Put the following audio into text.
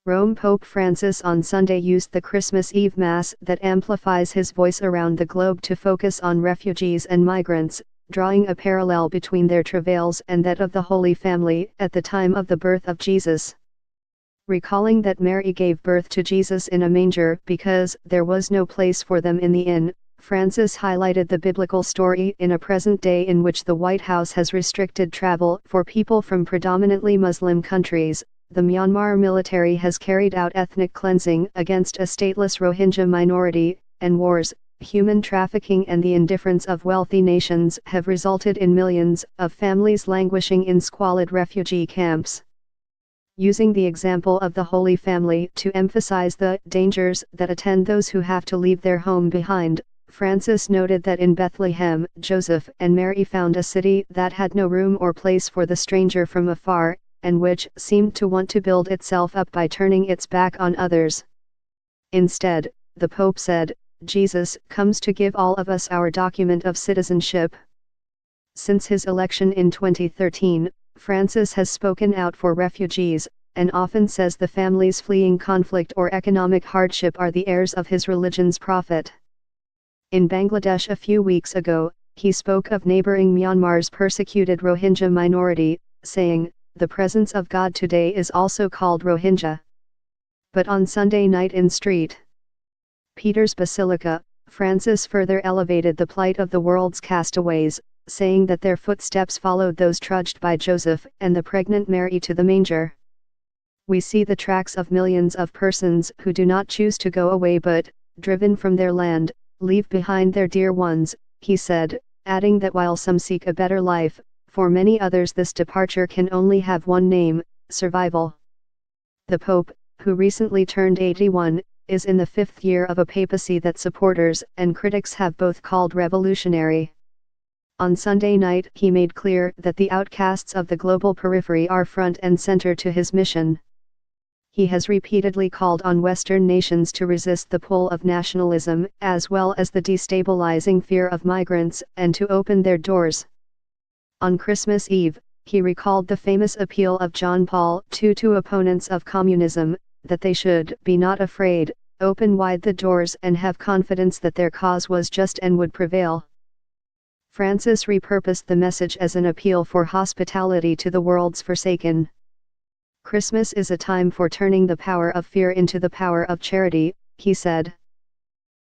Rome Pope Francis on Sunday used the Christmas Eve Mass that amplifies his voice around the globe to focus on refugees and migrants, drawing a parallel between their travails and that of the Holy Family at the time of the birth of Jesus. Recalling that Mary gave birth to Jesus in a manger because there was no place for them in the inn, Francis highlighted the biblical story in a present day in which the White House has restricted travel for people from predominantly Muslim countries. The Myanmar military has carried out ethnic cleansing against a stateless Rohingya minority, and wars, human trafficking and the indifference of wealthy nations have resulted in millions of families languishing in squalid refugee camps. Using the example of the Holy Family to emphasize the dangers that attend those who have to leave their home behind, Francis noted that in Bethlehem, Joseph and Mary found a city that had no room or place for the stranger from afar, and which seemed to want to build itself up by turning its back on others. Instead, the Pope said, Jesus comes to give all of us our document of citizenship. Since his election in 2013, Francis has spoken out for refugees, and often says the families fleeing conflict or economic hardship are the heirs of his religion's prophet. In Bangladesh a few weeks ago, he spoke of neighboring Myanmar's persecuted Rohingya minority, saying, "The presence of God today is also called Rohingya." But on Sunday night in St. Peter's Basilica, Francis further elevated the plight of the world's castaways, saying that their footsteps followed those trudged by Joseph and the pregnant Mary to the manger. We see the tracks of millions of persons who do not choose to go away but, driven from their land, leave behind their dear ones, he said, adding that while some seek a better life, for many others this departure can only have one name: survival. The Pope, who recently turned 81, is in the fifth year of a papacy that supporters and critics have both called revolutionary. On Sunday night he made clear that the outcasts of the global periphery are front and center to his mission. He has repeatedly called on Western nations to resist the pull of nationalism, as well as the destabilizing fear of migrants, and to open their doors. On Christmas Eve, he recalled the famous appeal of John Paul II to opponents of communism, that they should be not afraid, open wide the doors and have confidence that their cause was just and would prevail. Francis repurposed the message as an appeal for hospitality to the world's forsaken. Christmas is a time for turning the power of fear into the power of charity, he said.